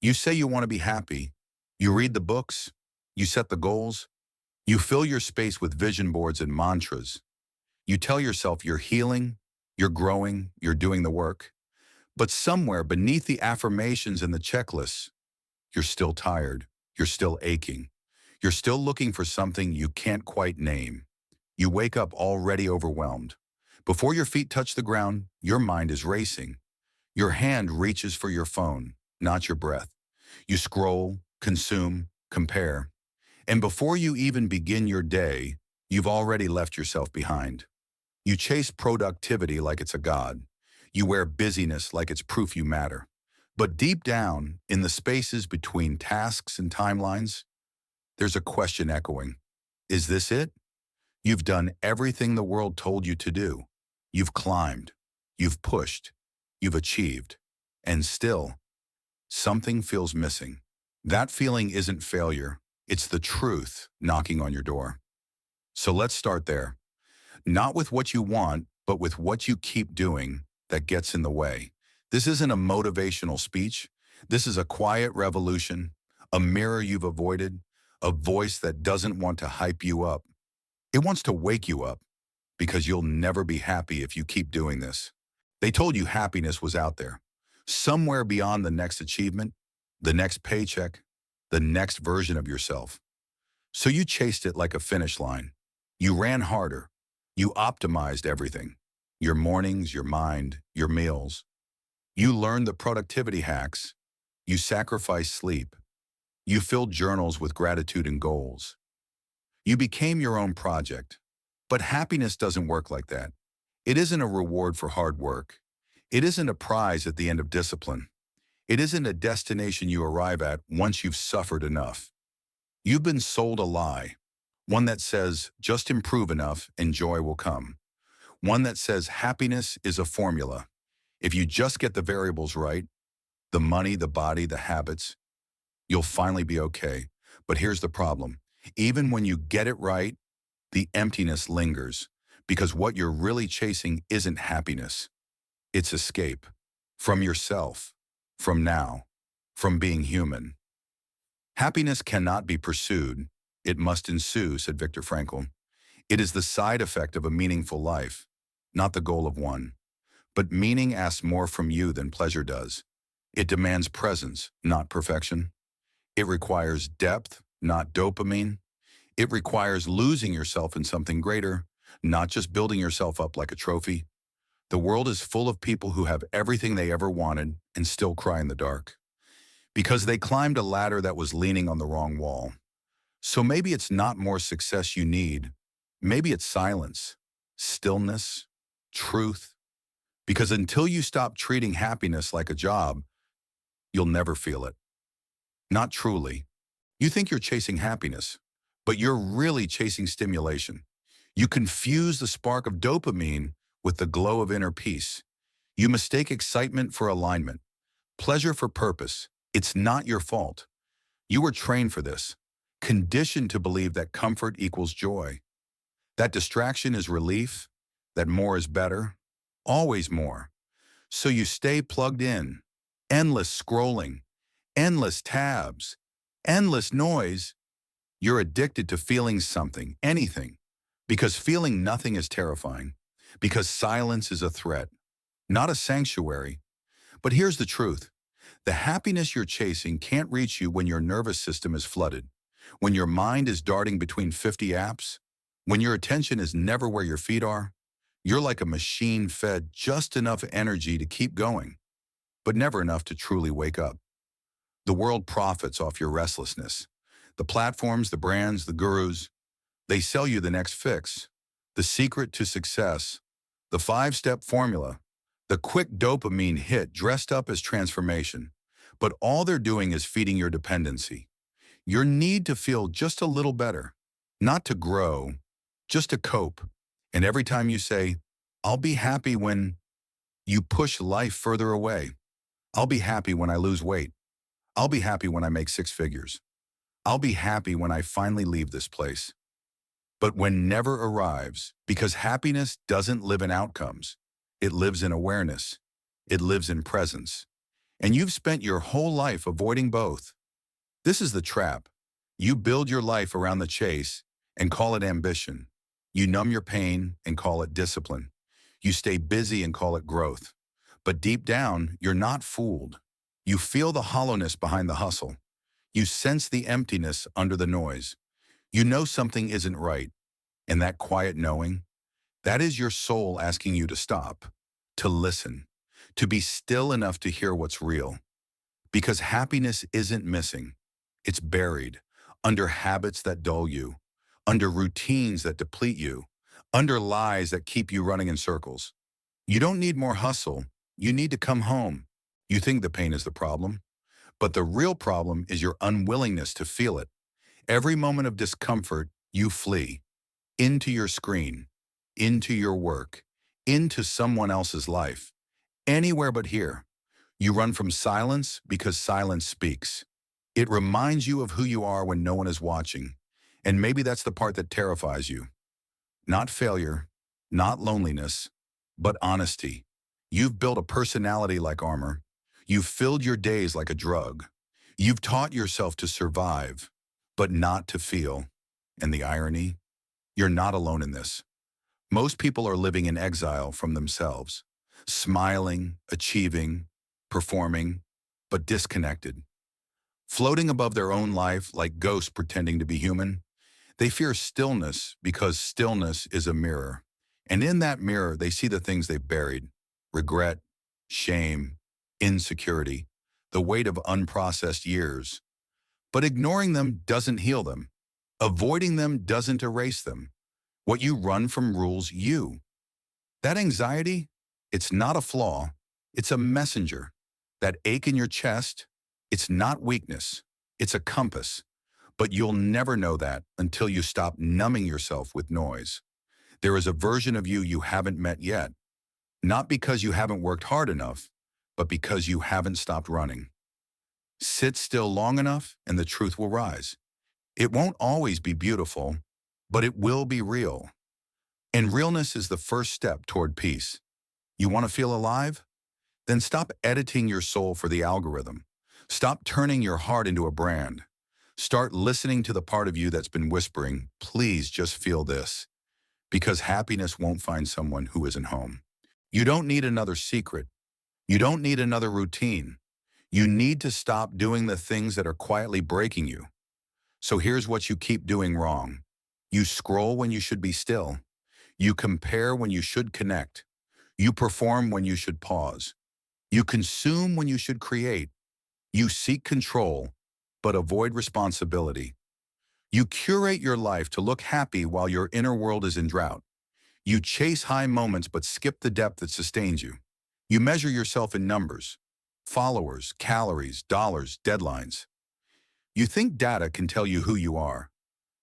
You say you want to be happy. You read the books. You set the goals. You fill your space with vision boards and mantras. You tell yourself you're healing, you're growing, you're doing the work. But somewhere beneath the affirmations and the checklists, you're still tired. You're still aching. You're still looking for something you can't quite name. You wake up already overwhelmed. Before your feet touch the ground, your mind is racing. Your hand reaches for your phone, not your breath. You scroll, consume, compare. And before you even begin your day, you've already left yourself behind. You chase productivity like it's a god. You wear busyness like it's proof you matter. But deep down, in the spaces between tasks and timelines, there's a question echoing. Is this it? You've done everything the world told you to do. You've climbed. You've pushed. You've achieved. And still, something feels missing. That feeling isn't failure. It's the truth knocking on your door. So let's start there. Not with what you want, but with what you keep doing that gets in the way. This isn't a motivational speech. This is a quiet revolution, a mirror you've avoided, a voice that doesn't want to hype you up. It wants to wake you up because you'll never be happy if you keep doing this. They told you happiness was out there, somewhere beyond the next achievement, the next paycheck, the next version of yourself. So you chased it like a finish line. You ran harder. You optimized everything. Your mornings, your mind, your meals. You learned the productivity hacks. You sacrificed sleep. You filled journals with gratitude and goals. You became your own project. But happiness doesn't work like that. It isn't a reward for hard work. It isn't a prize at the end of discipline. It isn't a destination you arrive at once you've suffered enough. You've been sold a lie, one that says just improve enough and joy will come. One that says happiness is a formula. If you just get the variables right, the money, the body, the habits, you'll finally be okay. But here's the problem. Even when you get it right, the emptiness lingers because what you're really chasing isn't happiness. It's escape from yourself, from now, from being human. Happiness cannot be pursued. It must ensue, said Viktor Frankl. It is the side effect of a meaningful life, not the goal of one. But meaning asks more from you than pleasure does. It demands presence, not perfection. It requires depth, not dopamine. It requires losing yourself in something greater, not just building yourself up like a trophy. The world is full of people who have everything they ever wanted and still cry in the dark because they climbed a ladder that was leaning on the wrong wall. So maybe it's not more success you need. Maybe it's silence, stillness, truth. Because until you stop treating happiness like a job, you'll never feel it. Not truly. You think you're chasing happiness, but you're really chasing stimulation. You confuse the spark of dopamine with the glow of inner peace. You mistake excitement for alignment, pleasure for purpose. It's not your fault. You were trained for this, conditioned to believe that comfort equals joy, that distraction is relief, that more is better, always more. So you stay plugged in, endless scrolling, endless tabs, endless noise. You're addicted to feeling something, anything, because feeling nothing is terrifying, because silence is a threat, not a sanctuary. But here's the truth. The happiness you're chasing can't reach you when your nervous system is flooded, when your mind is darting between 50 apps, when your attention is never where your feet are. You're like a machine fed just enough energy to keep going, but never enough to truly wake up. The world profits off your restlessness. The platforms, the brands, the gurus, they sell you the next fix, the secret to success, the 5-step formula, the quick dopamine hit dressed up as transformation. But all they're doing is feeding your dependency, your need to feel just a little better, not to grow, just to cope. And every time you say, I'll be happy when, you push life further away. I'll be happy when I lose weight. I'll be happy when I make 6 figures. I'll be happy when I finally leave this place. But when never arrives, because happiness doesn't live in outcomes. It lives in awareness. It lives in presence. And you've spent your whole life avoiding both. This is the trap. You build your life around the chase and call it ambition. You numb your pain and call it discipline. You stay busy and call it growth. But deep down, you're not fooled. You feel the hollowness behind the hustle. You sense the emptiness under the noise. You know something isn't right. And that quiet knowing, that is your soul asking you to stop, to listen, to be still enough to hear what's real. Because happiness isn't missing. It's buried under habits that dull you, under routines that deplete you, under lies that keep you running in circles. You don't need more hustle. You need to come home. You think the pain is the problem, but the real problem is your unwillingness to feel it. Every moment of discomfort, you flee into your screen, into your work, into someone else's life, anywhere but here. You run from silence because silence speaks. It reminds you of who you are when no one is watching. And maybe that's the part that terrifies you. Not failure, not loneliness, but honesty. You've built a personality like armor. You've filled your days like a drug. You've taught yourself to survive, but not to feel. And the irony? You're not alone in this. Most people are living in exile from themselves, smiling, achieving, performing, but disconnected. Floating above their own life like ghosts pretending to be human, they fear stillness because stillness is a mirror. And in that mirror, they see the things they've buried: regret, shame, insecurity, the weight of unprocessed years. But ignoring them doesn't heal them. Avoiding them doesn't erase them. What you run from rules you. That anxiety, it's not a flaw, it's a messenger. That ache in your chest, it's not weakness, it's a compass. But you'll never know that until you stop numbing yourself with noise. There is a version of you you haven't met yet, not because you haven't worked hard enough, but because you haven't stopped running. Sit still long enough and the truth will rise. It won't always be beautiful, but it will be real. And realness is the first step toward peace. You want to feel alive? Then stop editing your soul for the algorithm. Stop turning your heart into a brand. Start listening to the part of you that's been whispering, please just feel this. Because happiness won't find someone who isn't home. You don't need another secret. You don't need another routine. You need to stop doing the things that are quietly breaking you. So here's what you keep doing wrong. You scroll when you should be still. You compare when you should connect. You perform when you should pause. You consume when you should create. You seek control, but avoid responsibility. You curate your life to look happy while your inner world is in drought. You chase high moments but skip the depth that sustains you. You measure yourself in numbers, followers, calories, dollars, deadlines. You think data can tell you who you are,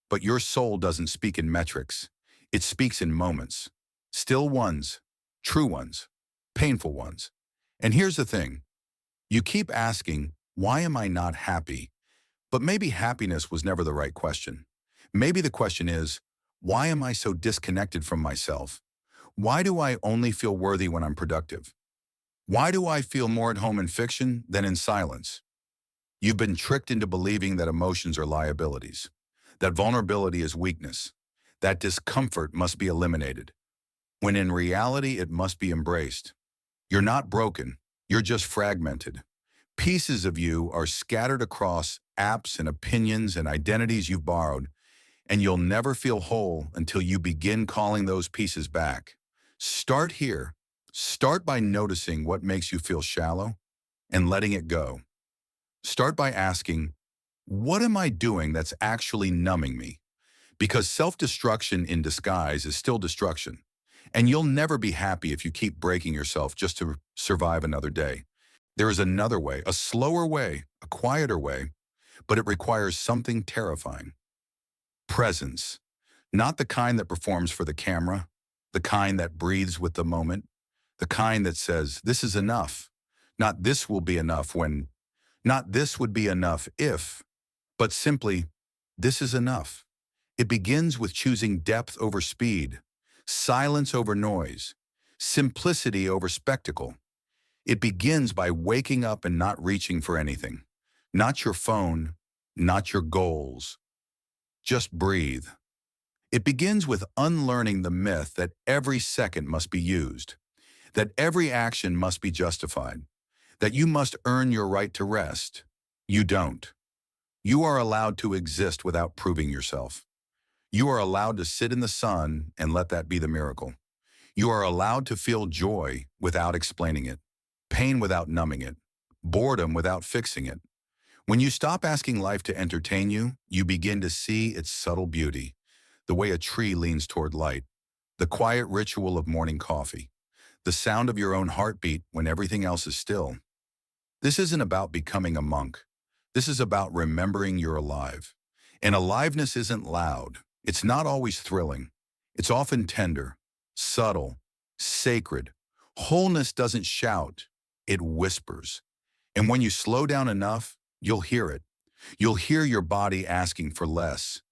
but your soul doesn't speak in metrics. It speaks in moments. Still ones, true ones, painful ones. And here's the thing. You keep asking, why am I not happy? But maybe happiness was never the right question. Maybe the question is, why am I so disconnected from myself? Why do I only feel worthy when I'm productive? Why do I feel more at home in fiction than in silence? You've been tricked into believing that emotions are liabilities, that vulnerability is weakness, that discomfort must be eliminated, when in reality it must be embraced. You're not broken, you're just fragmented. Pieces of you are scattered across apps and opinions and identities you've borrowed, and you'll never feel whole until you begin calling those pieces back. Start here. Start by noticing what makes you feel shallow and letting it go. Start by asking, what am I doing that's actually numbing me? Because self-destruction in disguise is still destruction. And you'll never be happy if you keep breaking yourself just to survive another day. There is another way, a slower way, a quieter way, but it requires something terrifying. Presence. Not the kind that performs for the camera, the kind that breathes with the moment, the kind that says, this is enough. Not this will be enough when, not this would be enough if, but simply, this is enough. It begins with choosing depth over speed, silence over noise, simplicity over spectacle. It begins by waking up and not reaching for anything. Not your phone, not your goals. Just breathe. It begins with unlearning the myth that every second must be used, that every action must be justified, that you must earn your right to rest. You don't. You are allowed to exist without proving yourself. You are allowed to sit in the sun and let that be the miracle. You are allowed to feel joy without explaining it, pain without numbing it, boredom without fixing it. When you stop asking life to entertain you, you begin to see its subtle beauty, the way a tree leans toward light, the quiet ritual of morning coffee, the sound of your own heartbeat when everything else is still. This isn't about becoming a monk. This is about remembering you're alive. And aliveness isn't loud. It's not always thrilling. It's often tender, subtle, sacred. Wholeness doesn't shout. It whispers. And when you slow down enough, you'll hear it. You'll hear your body asking for less,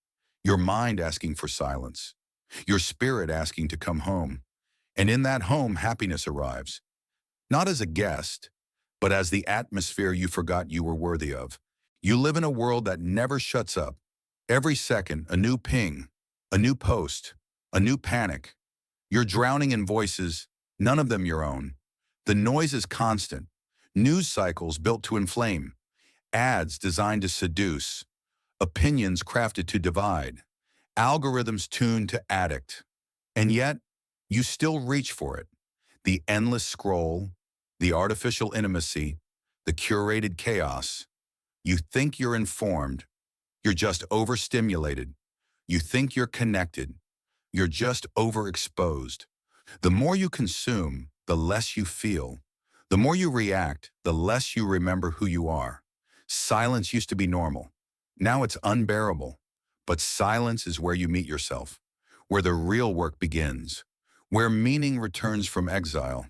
your mind asking for silence, your spirit asking to come home. And in that home, happiness arrives. Not as a guest, but as the atmosphere you forgot you were worthy of. You live in a world that never shuts up. Every second, a new ping, a new post, a new panic. You're drowning in voices, none of them your own. The noise is constant. News cycles built to inflame. Ads designed to seduce. Opinions crafted to divide. Algorithms tuned to addict. And yet, you still reach for it. The endless scroll, the artificial intimacy, the curated chaos. You think you're informed. You're just overstimulated. You think you're connected. You're just overexposed. The more you consume, the less you feel. The more you react, the less you remember who you are. Silence used to be normal. Now it's unbearable. But silence is where you meet yourself, where the real work begins, where meaning returns from exile.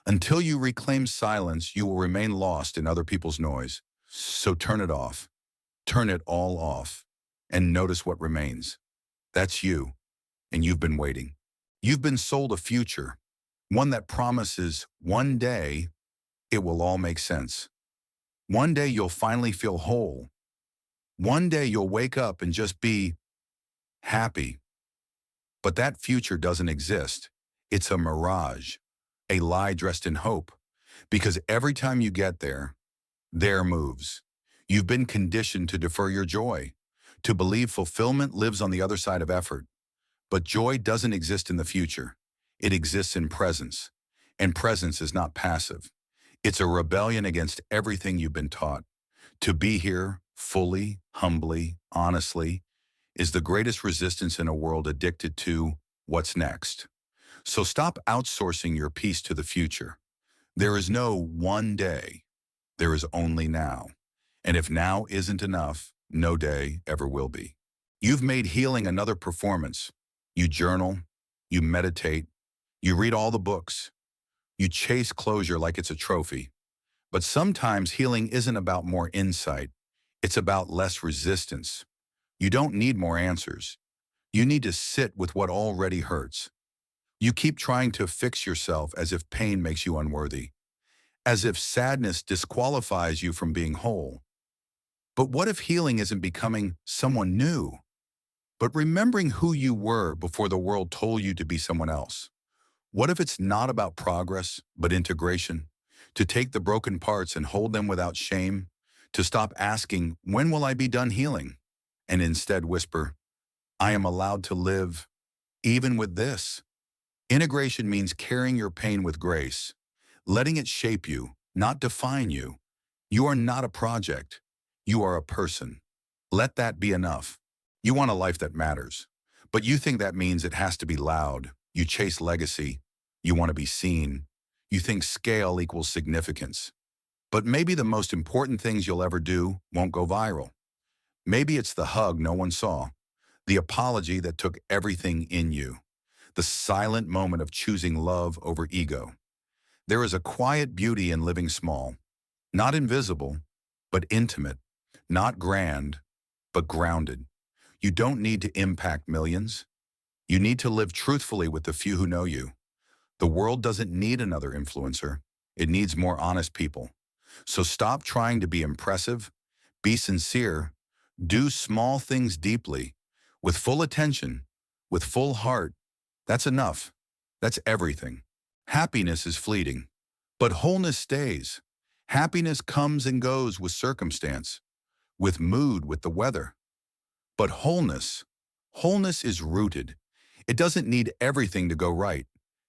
Until you reclaim silence, you will remain lost in other people's noise. So turn it off. Turn it all off. And notice what remains. That's you. And you've been waiting. You've been sold a future, one that promises one day it will all make sense. One day you'll finally feel whole. One day you'll wake up and just be happy. But that future doesn't exist. It's a mirage, a lie dressed in hope. Because every time you get there moves. You've been conditioned to defer your joy, to believe fulfillment lives on the other side of effort. But joy doesn't exist in the future. It exists in presence. And presence is not passive. It's a rebellion against everything you've been taught. To be here, fully, humbly, honestly, is the greatest resistance in a world addicted to what's next. So stop outsourcing your peace to the future. There is no one day. There is only now. And if now isn't enough, no day ever will be. You've made healing another performance. You journal, you meditate, you read all the books, you chase closure like it's a trophy. But sometimes healing isn't about more insight. It's about less resistance. You don't need more answers. You need to sit with what already hurts. You keep trying to fix yourself as if pain makes you unworthy, as if sadness disqualifies you from being whole. But what if healing isn't becoming someone new, but remembering who you were before the world told you to be someone else? What if it's not about progress, but integration? To take the broken parts and hold them without shame? To stop asking, when will I be done healing? And instead whisper, I am allowed to live, even with this. Integration means carrying your pain with grace, letting it shape you, not define you. You are not a project. You are a person. Let that be enough. You want a life that matters, but you think that means it has to be loud. You chase legacy. You want to be seen. You think scale equals significance. But maybe the most important things you'll ever do won't go viral. Maybe it's the hug no one saw, the apology that took everything in you, the silent moment of choosing love over ego. There is a quiet beauty in living small, not invisible, but intimate, not grand, but grounded. You don't need to impact millions. You need to live truthfully with the few who know you. The world doesn't need another influencer. It needs more honest people. So stop trying to be impressive, be sincere, do small things deeply, with full attention, with full heart. That's enough. That's everything. Happiness is fleeting, but wholeness stays. Happiness comes and goes with circumstance, with mood, with the weather. But wholeness is rooted. It doesn't need everything to go right.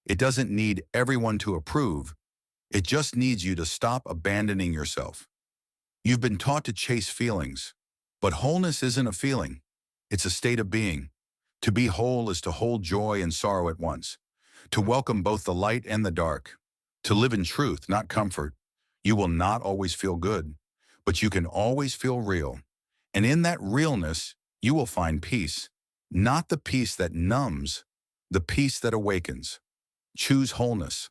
It doesn't need everyone to approve. It just needs you to stop abandoning yourself. You've been taught to chase feelings, but wholeness isn't a feeling. It's a state of being. To be whole is to hold joy and sorrow at once, to welcome both the light and the dark, to live in truth, not comfort. You will not always feel good, but you can always feel real. And in that realness, you will find peace, not the peace that numbs, the peace that awakens. Choose wholeness.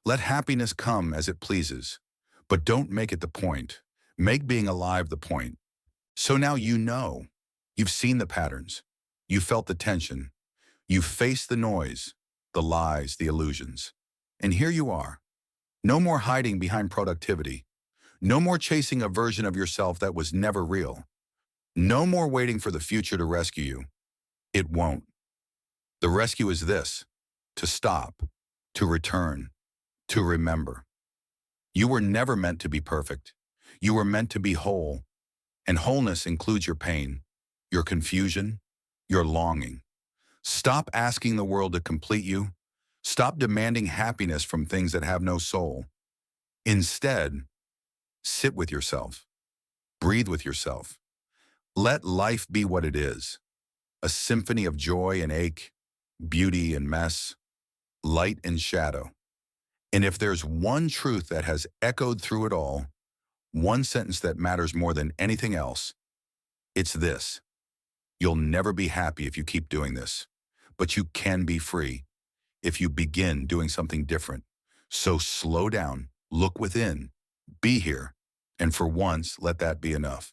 Let happiness come as it pleases, but don't make it the point. Make being alive the point. So now you know. You've seen the patterns. You felt the tension. You've faced the noise, the lies, the illusions. And here you are. No more hiding behind productivity. No more chasing a version of yourself that was never real. No more waiting for the future to rescue you. It won't. The rescue is this: to stop, to return, to remember. You were never meant to be perfect. You were meant to be whole. And wholeness includes your pain, your confusion, your longing. Stop asking the world to complete you. Stop demanding happiness from things that have no soul. Instead, sit with yourself. Breathe with yourself. Let life be what it is: a symphony of joy and ache, beauty and mess, light and shadow. And if there's one truth that has echoed through it all, one sentence that matters more than anything else, it's this: you'll never be happy if you keep doing this, but you can be free if you begin doing something different. So slow down, look within, be here, and for once, let that be enough.